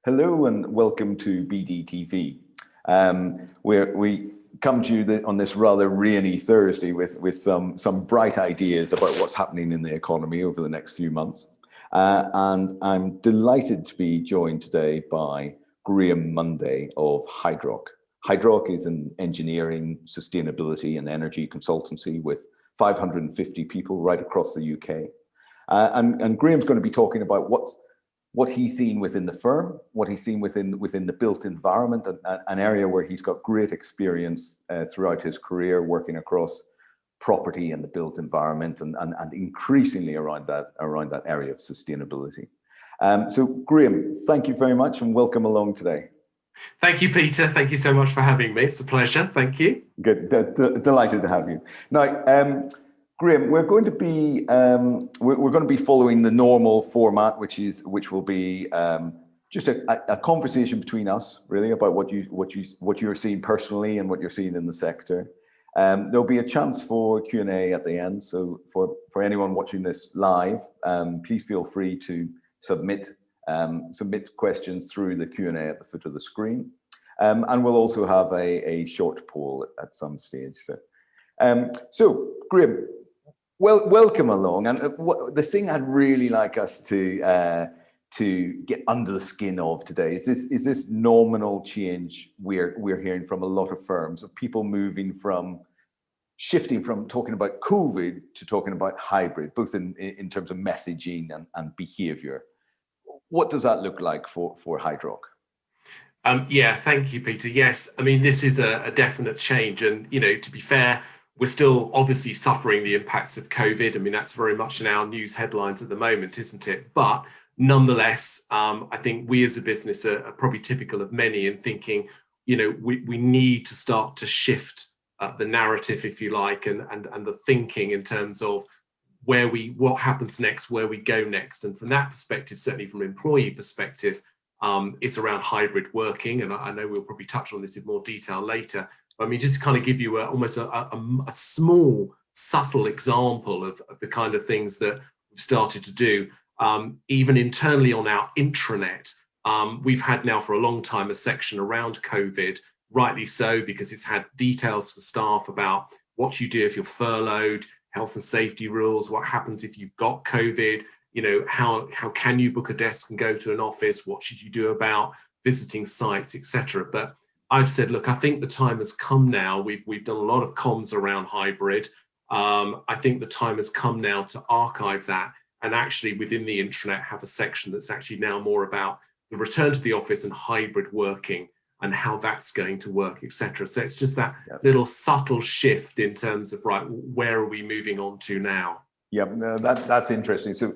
Hello and welcome to BDTV. We come to you on this rather rainy Thursday with some bright ideas about what's happening in the economy over the next few months. And I'm delighted to be joined today by Graham Munday of Hydrock. Hydrock is an engineering, sustainability and energy consultancy with 550 people right across the UK. And Graham's going to be talking about what he's seen within the firm, what he's seen within the built environment, an area where he's got great experience throughout his career working across property and the built environment and increasingly around that area of sustainability. So Graham, thank you very much and welcome along today. Thank you, Peter. Thank you so much for having me. It's a pleasure. Thank you. Good. Delighted to have you. Now, Graham, we're going to be following the normal format, which will be just a conversation between us, really, about what you're seeing personally and what you're seeing in the sector. There'll be a chance for Q&A at the end. So for anyone watching this live, please feel free to submit questions through the Q&A at the foot of the screen, and we'll also have a short poll at some stage. So Graham, welcome along. And the thing I'd really like us to get under the skin of today is this nominal change we're hearing from a lot of firms, of people shifting from talking about COVID to talking about hybrid, both in terms of messaging and behaviour. What does that look like for Hydrock? Yeah, thank you, Peter. Yes, I mean, this is a definite change. And, to be fair, we're still obviously suffering the impacts of COVID. I mean, that's very much in our news headlines at the moment, isn't it? But nonetheless, I think we as a business are probably typical of many in thinking, we need to start to shift the narrative, if you like, and the thinking in terms of what happens next, where we go next. And from that perspective, certainly from an employee perspective, it's around hybrid working. And I know we'll probably touch on this in more detail later. I mean, just to kind of give you almost a small, subtle example of the kind of things that we've started to do, even internally on our intranet. We've had now for a long time a section around COVID, rightly so, because it's had details for staff about what you do if you're furloughed, health and safety rules, what happens if you've got COVID, how can you book a desk and go to an office, what should you do about visiting sites, etc. But I've said, look, I think the time has come now. We've done a lot of comms around hybrid. I think the time has come now to archive that and actually within the intranet have a section that's actually now more about the return to the office and hybrid working and how that's going to work, etc. So it's just that little subtle shift in terms of, right, where are we moving on to now? Yeah, no, that's interesting. So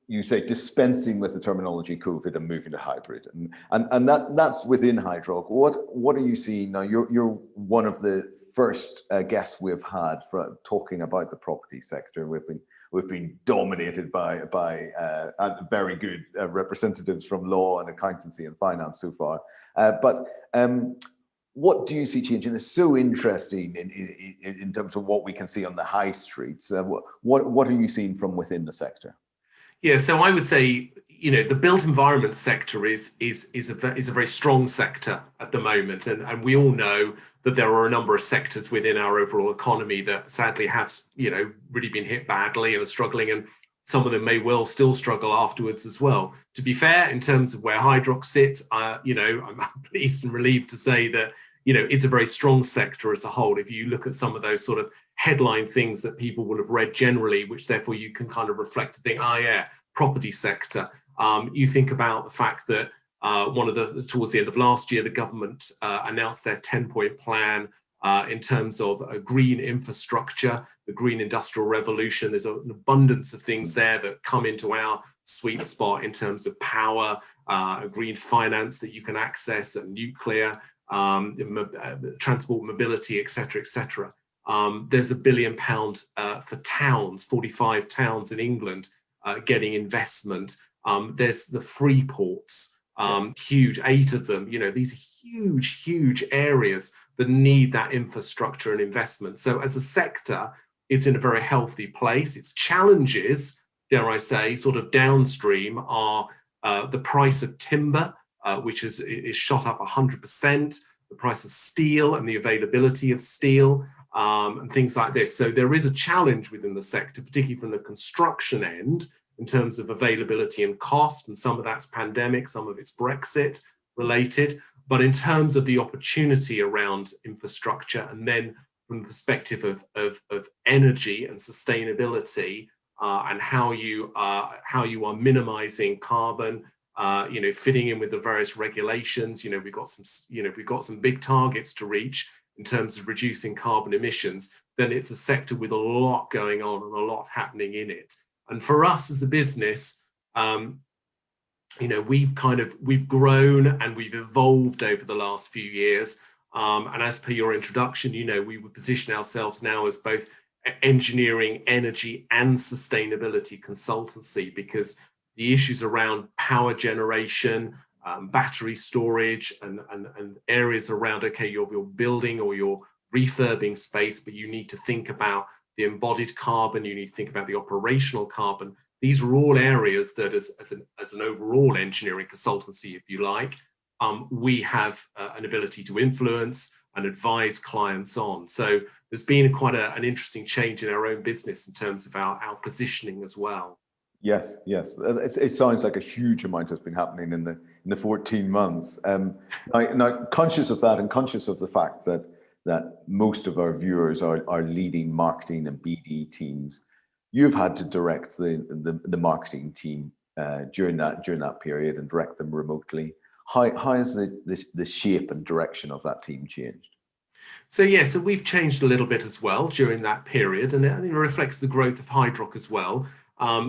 you say dispensing with the terminology COVID and moving to hybrid, and that's within Hydrock. What are you seeing now? You're one of the first guests we've had for talking about the property sector. We've been dominated by very good representatives from law and accountancy and finance so far. But what do you see changing? It's so interesting in terms of what we can see on the high streets. What are you seeing from within the sector? Yeah, so I would say, the built environment sector is a very strong sector at the moment, and we all know that there are a number of sectors within our overall economy that sadly have, really been hit badly and are struggling, and some of them may well still struggle afterwards as well. To be fair, in terms of where Hydrock sits, I'm pleased and relieved to say that, it's a very strong sector as a whole. If you look at some of those sort of headline things that people will have read generally, which therefore you can kind of reflect and think, property sector. You think about the fact that towards the end of last year, the government announced their 10-point plan in terms of a green infrastructure, the green industrial revolution. There's an abundance of things there that come into our sweet spot in terms of power, green finance that you can access, nuclear, transport, mobility, etc., etc. There's £1 billion for towns, 45 towns in England getting investment. There's the free ports, huge, 8 of them. These are huge areas that need that infrastructure and investment. So as a sector, it's in a very healthy place. Its challenges, dare I say, sort of downstream are the price of timber, which is shot up 100%, the price of steel and the availability of steel, and things like this. So there is a challenge within the sector, particularly from the construction end, in terms of availability and cost, and some of that's pandemic, some of it's Brexit related. But in terms of the opportunity around infrastructure, and then from the perspective of energy and sustainability, and how you are minimizing carbon, fitting in with the various regulations. We've got some big targets to reach in terms of reducing carbon emissions. Then it's a sector with a lot going on and a lot happening in it. And for us as a business, we've grown and we've evolved over the last few years. And as per your introduction, we would position ourselves now as both engineering, energy, and sustainability consultancy, because the issues around power generation, battery storage, and areas around, okay, you're building or you're refurbing space, but you need to think about the embodied carbon, you need to think about the operational carbon. These are all areas that as an overall engineering consultancy, if you like, we have an ability to influence and advise clients on. So there's been quite an interesting change in our own business in terms of our positioning as well. Yes. It sounds like a huge amount has been happening in the 14 months. Now, conscious of that and conscious of the fact that most of our viewers are leading marketing and BD teams, you've had to direct the marketing team during that period and direct them remotely. How has the shape and direction of that team changed? So we've changed a little bit as well during that period, and it reflects the growth of Hydrock as well.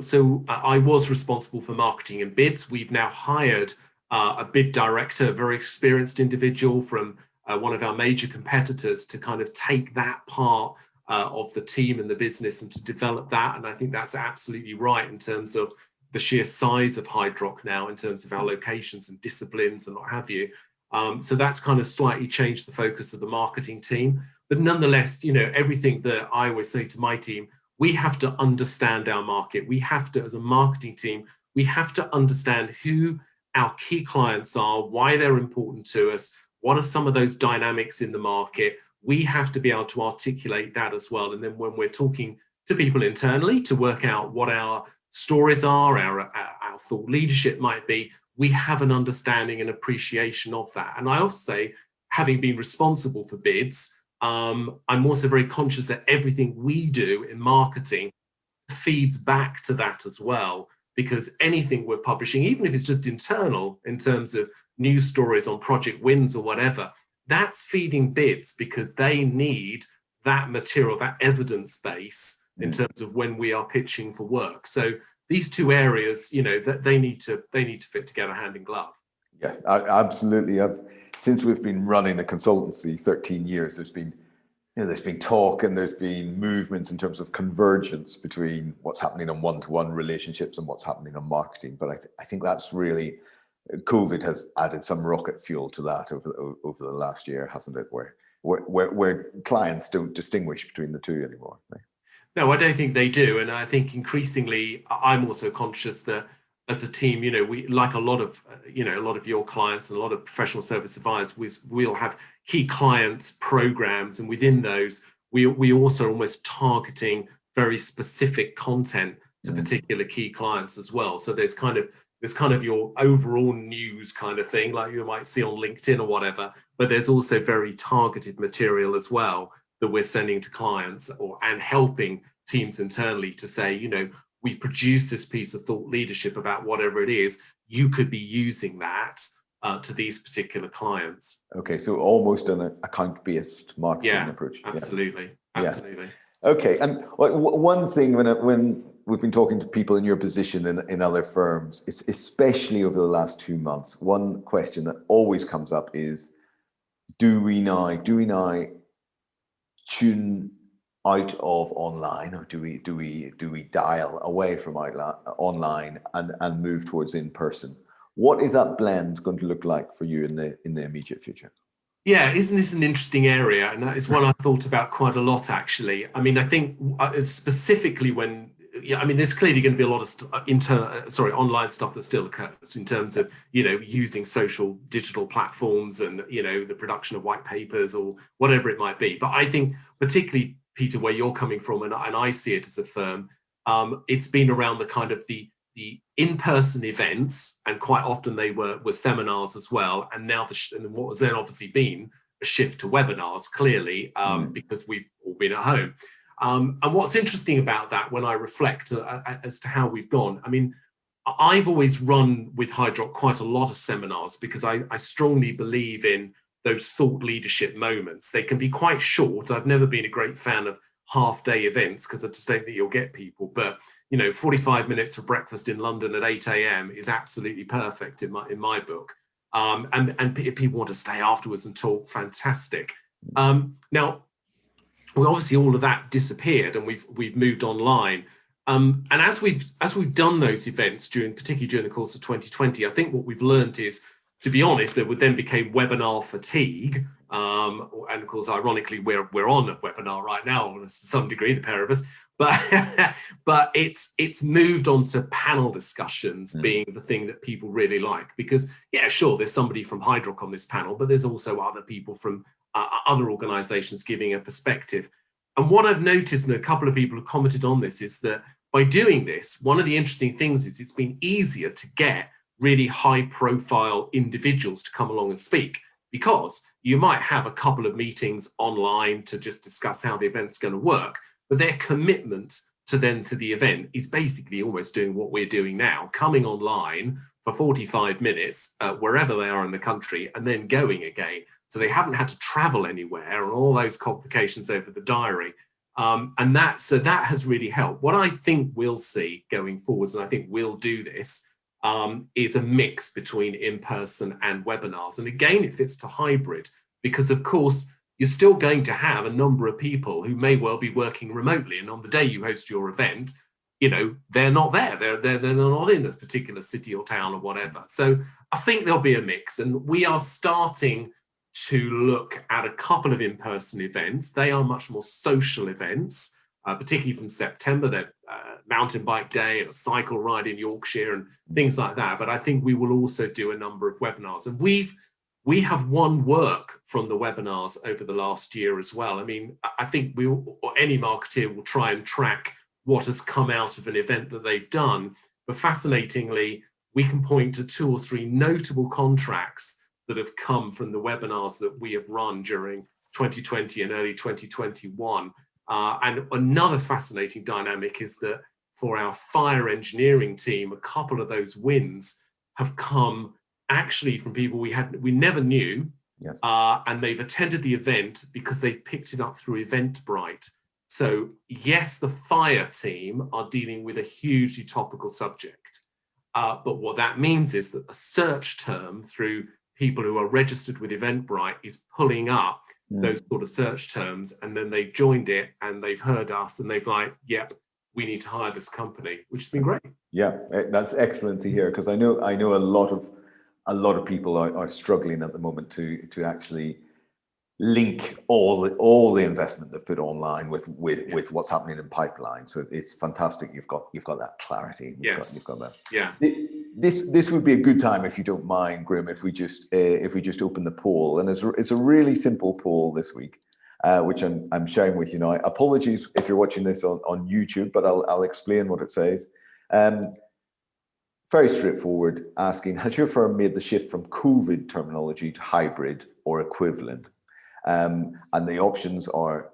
So I was responsible for marketing and bids. We've now hired a bid director, a very experienced individual from one of our major competitors, to kind of take that part of the team and the business and to develop that. And I think that's absolutely right in terms of the sheer size of Hydrock now, in terms of our locations and disciplines and what have you. So that's kind of slightly changed the focus of the marketing team. But nonetheless, everything that I always say to my team, we have to understand our market. We have to, as a marketing team, we have to understand who our key clients are, why they're important to us, what are some of those dynamics in the market. We have to be able to articulate that as well. And then when we're talking to people internally to work out what our stories are, our thought leadership might be, we have an understanding and appreciation of that. And I also say, having been responsible for bids, I'm also very conscious that everything we do in marketing feeds back to that as well, because anything we're publishing, even if it's just internal in terms of news stories on project wins or whatever, that's feeding bids, because they need that material, that evidence base in terms of when we are pitching for work. So these two areas, that they need to fit together hand in glove. Yes, absolutely. Since we've been running a consultancy 13 years, there's been talk and there's been movements in terms of convergence between what's happening on one-to-one relationships and what's happening on marketing. But I think that's really, COVID has added some rocket fuel to that over the last year, hasn't it? Where clients don't distinguish between the two anymore. Right? No, I don't think they do. And I think increasingly, I'm also conscious that as a team, we, like a lot of your clients and a lot of professional service advisors, we'll have key clients programs, and within those, we also are almost targeting very specific content to particular key clients as well. So there's kind of your overall news kind of thing, like you might see on LinkedIn or whatever, but there's also very targeted material as well that we're sending to clients and helping teams internally to say, we produce this piece of thought leadership about whatever it is, you could be using that to these particular clients. Okay, so almost an account-based marketing approach. Absolutely. Yeah. Absolutely. Okay, and one thing when we've been talking to people in your position in other firms, especially over the last 2 months, one question that always comes up is, do we now tune out of online, or do we dial away from online and move towards in person? What is that blend going to look like for you in the immediate future? Yeah, isn't this an interesting area? And that is one I've thought about quite a lot, actually. I mean, I think specifically when yeah, I mean, there's clearly going to be a lot of online stuff that still occurs in terms of, using social digital platforms and, the production of white papers or whatever it might be. But I think particularly, Peter, where you're coming from, and I see it as a firm, it's been around the kind of the in-person events, and quite often they were seminars as well. And now and what has then obviously been a shift to webinars, clearly, because we've all been at home. And what's interesting about that, when I reflect as to how we've gone, I mean, I've always run with Hydrock quite a lot of seminars because I strongly believe in those thought leadership moments. They can be quite short. I've never been a great fan of half-day events because I just don't think you'll get people. But 45 minutes for breakfast in London at 8 a.m. is absolutely perfect in my book. And if people want to stay afterwards and talk, fantastic. Now, well, obviously all of that disappeared and we've moved online. And as we've done those events particularly during the course of 2020, I think what we've learned is, to be honest, there then became webinar fatigue. And of course, ironically, we're on a webinar right now to some degree, the pair of us. But it's moved on to panel discussions being the thing that people really like, because yeah, sure, there's somebody from Hydrock on this panel, but there's also other people from other organizations giving a perspective. And what I've noticed, and a couple of people have commented on this, is that by doing this, one of the interesting things is it's been easier to get really high profile individuals to come along and speak, because you might have a couple of meetings online to just discuss how the event's going to work, but their commitment to the event is basically almost doing what we're doing now, coming online for 45 minutes wherever they are in the country and then going again. So they haven't had to travel anywhere and all those complications over the diary. And that has really helped. What I think we'll see going forwards, and I think we'll do this, is a mix between in-person and webinars. And again, it fits to hybrid, because of course, you're still going to have a number of people who may well be working remotely. And on the day you host your event, they're not there. They're not in this particular city or town or whatever. So I think there'll be a mix. And we are starting to look at a couple of in-person events. They are much more social events, particularly from September. They're mountain bike day and a cycle ride in Yorkshire and things like that. But I think we will also do a number of webinars. And we have won work from the webinars over the last year as well. I mean, I think any marketeer will try and track what has come out of an event that they've done. But fascinatingly, we can point to 2 or 3 notable contracts that have come from the webinars that we have run during 2020 and early 2021. And another fascinating dynamic is that for our fire engineering team, a couple of those wins have come actually from people we never knew. Yes. And they've attended the event because they've picked it up through Eventbrite. So yes, the fire team are dealing with a hugely topical subject. But what that means is that the search term through people who are registered with Eventbrite is pulling up those sort of search terms, and then they've joined it and they've heard us and they've like, yep, we need to hire this company, which has been great. Yeah, that's excellent to hear, because I know a lot of people are struggling at the moment to actually link all the investment they've put online with what's happening in pipeline. So it's fantastic. You've got that clarity. You've got that. Yeah. This would be a good time, if you don't mind, Graham, if we just open the poll. And it's a really simple poll this week, which I'm sharing with you now. Apologies if you're watching this on YouTube, but I'll explain what it says. Very straightforward, asking, has your firm made the shift from COVID terminology to hybrid or equivalent? And the options are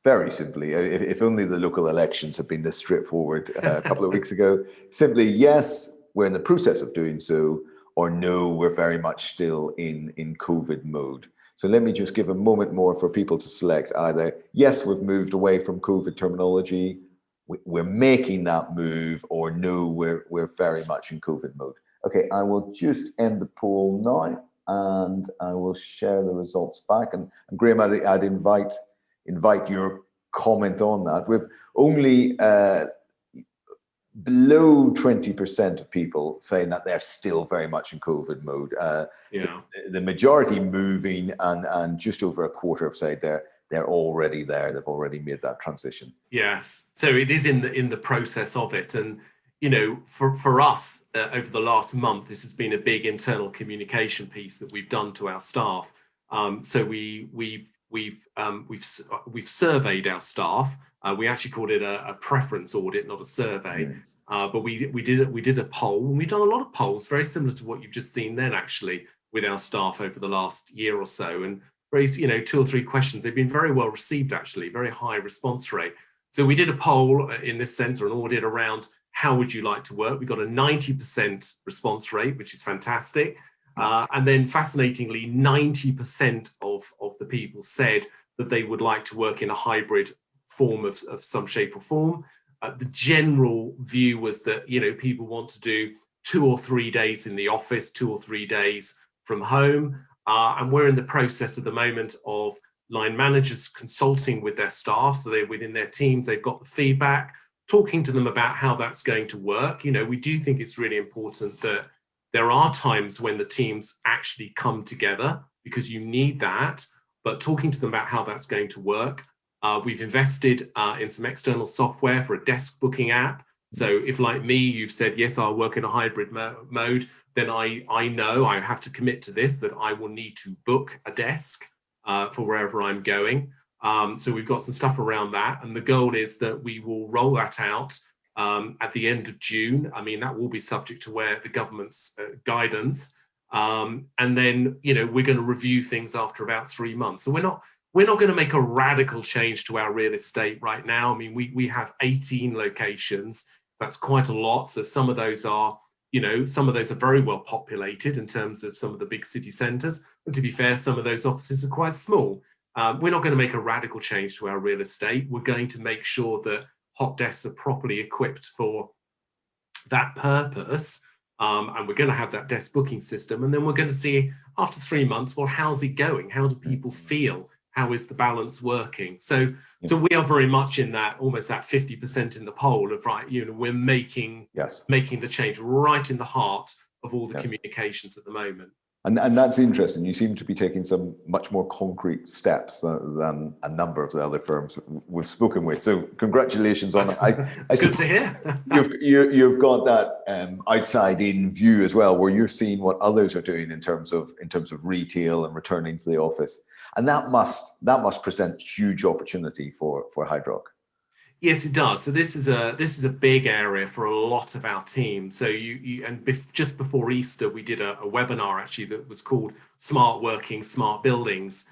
very simply, if only the local elections had been this straightforward a couple of weeks ago, simply yes, we're in the process of doing so, or no, we're very much still in COVID mode. So let me just give a moment more for people to select either yes, we've moved away from COVID terminology, we're making that move, or no, we're very much in COVID mode. Okay, I will just end the poll now, and I will share the results back. And Graham, I'd invite your comment on that. We've only below 20% of people saying that they're still very much in COVID mode. The majority moving, and just over a quarter have said they're already there. They've already made that transition. Yes. So it is in the process of it. And, you know, for us over the last month, this has been a big internal communication piece that we've done to our staff. So we've surveyed our staff. We actually called it a preference audit, not a survey. But we did a poll, and we've done a lot of polls very similar to what you've just seen then, actually, with our staff over the last year or so, and raised, you know, 2 or 3 questions. They've been very well received, actually, very high response rate. So we did a poll in this sense, or an audit around how would you like to work. We got a 90% response rate, which is fantastic. And then fascinatingly, 90% of the people said that they would like to work in a hybrid form of some shape or form. The general view was that, you know, people want to do 2 or 3 days in the office, 2 or 3 days from home. And we're in the process at the moment of line managers consulting with their staff. So they're within their teams, they've got the feedback, talking to them about how that's going to work. You know, we do think it's really important that there are times when the teams actually come together, because you need that, but talking to them about how that's going to work. We've invested in some external software for a desk booking app. So if, like me, you've said, yes, I'll work in a hybrid mode, then I know I have to commit to this, that I will need to book a desk for wherever I'm going. So we've got some stuff around that. And the goal is that we will roll that out at the end of June. I mean, that will be subject to where the government's guidance. And then, you know, we're going to review things after about 3 months. So we're not going to make a radical change to our real estate right now. I mean, we have 18 locations. That's quite a lot. So some of those are, you know, some of those are very well populated in terms of some of the big city centres. And to be fair, some of those offices are quite small. We're not going to make a radical change to our real estate. We're going to make sure that hot desks are properly equipped for that purpose. And we're going to have that desk booking system. And then we're going to see after 3 months, well, how's it going? How do people feel? How is the balance working? So we are very much in that, almost that 50% in the poll of, right, you know, we're making the change right in the heart of all the communications at the moment. And that's interesting. You seem to be taking some much more concrete steps than a number of the other firms we've spoken with. So congratulations on it. It's good to hear. You've got that outside in view as well, where you're seeing what others are doing in terms of retail and returning to the office. And that must present huge opportunity for Hydrock. Yes, it does. So this is a big area for a lot of our team. So just before Easter, we did a webinar actually that was called Smart Working, Smart Buildings,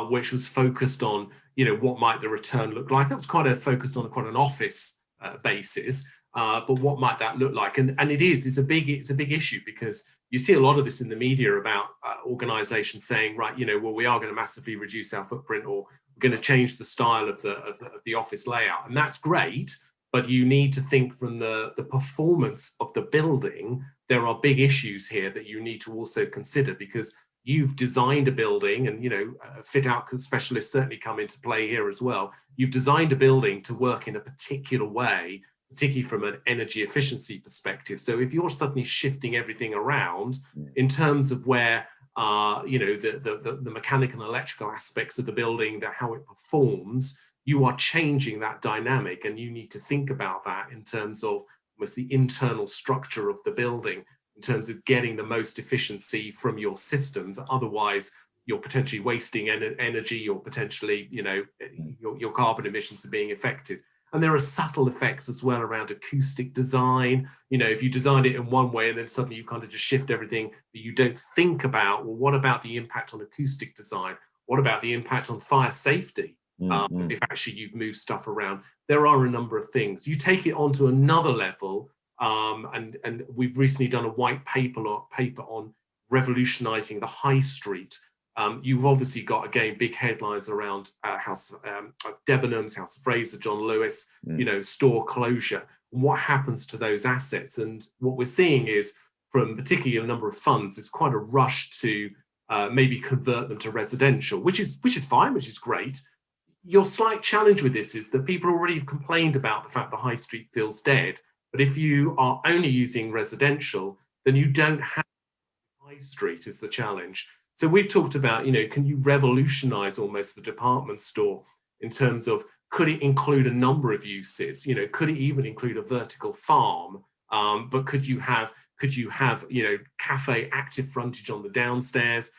which was focused on, you know, what might the return look like. That was focused on quite an office basis, but what might that look like? And it's a big issue, because you see a lot of this in the media about organizations saying, right, you know, well, we are going to massively reduce our footprint, or we're going to change the style of the office layout. And that's great, but you need to think from the performance of the building. There are big issues here that you need to also consider, because you've designed a building, and, you know, fit out specialists certainly come into play here as well. You've designed a building to work in a particular way, particularly from an energy efficiency perspective. So if you're suddenly shifting everything around in terms of where, you know, the mechanical and electrical aspects of the building, how it performs, you are changing that dynamic, and you need to think about that in terms of almost the internal structure of the building, in terms of getting the most efficiency from your systems. Otherwise, you're potentially wasting energy, or potentially, you know, your carbon emissions are being affected. And there are subtle effects as well around acoustic design. You know, if you design it in one way and then suddenly you kind of just shift everything, but you don't think about, well, what about the impact on acoustic design? What about the impact on fire safety? If actually you've moved stuff around, there are a number of things. You take it onto another level, and we've recently done a white paper on revolutionizing the high street. You've obviously got, again, big headlines around House Debenhams, House of Fraser, John Lewis, you know, store closure. What happens to those assets? And what we're seeing is, from particularly a number of funds, there's quite a rush to maybe convert them to residential, which is fine, which is great. Your slight challenge with this is that people already have complained about the fact the high street feels dead. But if you are only using residential, then you don't have high street is the challenge. So we've talked about, can you revolutionize almost the department store in terms of, could it include a number of uses? Could it even include a vertical farm? But could you have, cafe active frontage on the downstairs,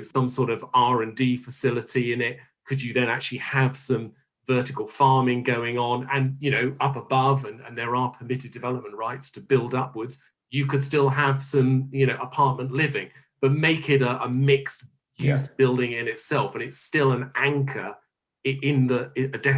some sort of R&D facility in it? Could you then actually have some vertical farming going on, and up above, and there are permitted development rights to build upwards, you could still have some apartment living, but make it a mixed use building in itself, and it's still an anchor in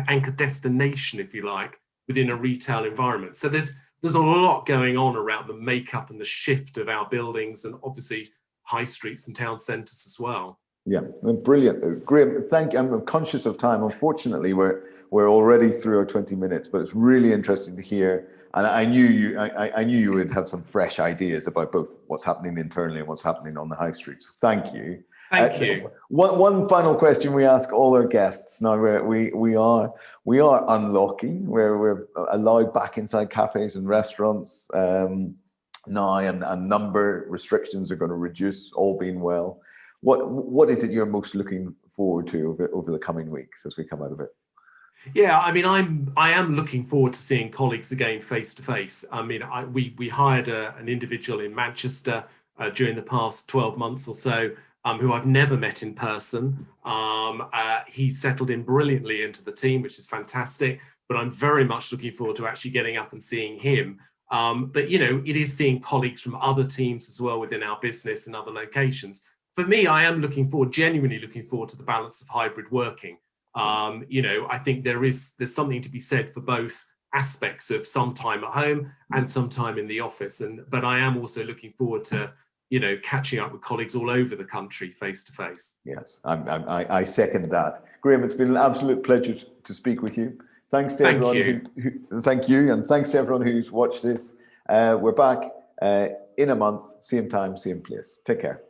anchor destination, if you like, within a retail environment. So there's a lot going on around the makeup and the shift of our buildings, and obviously high streets and town centres as well. Yeah, brilliant. Graham, thank you. I'm conscious of time. Unfortunately, we're already through our 20 minutes, but it's really interesting to hear. And I knew you would have some fresh ideas about both what's happening internally and what's happening on the high street. So thank you. Thank you. One final question we ask all our guests now. We are unlocking. We're allowed back inside cafes and restaurants now, and number restrictions are going to reduce, all being well. What is it you're most looking forward to over the coming weeks as we come out of it? Yeah, I mean, I am looking forward to seeing colleagues again face to face. I mean, we hired an individual in Manchester during the past 12 months or so, who I've never met in person. He settled in brilliantly into the team, which is fantastic. But I'm very much looking forward to actually getting up and seeing him. But it is seeing colleagues from other teams as well within our business and other locations. For me, I am genuinely looking forward to the balance of hybrid working. I think there's something to be said for both aspects of some time at home and some time in the office. But I am also looking forward to, catching up with colleagues all over the country face to face. Yes, I second that. Graham, it's been an absolute pleasure to speak with you. Thanks to everyone. Thank you, and thanks to everyone who's watched this. We're back in a month, same time, same place. Take care.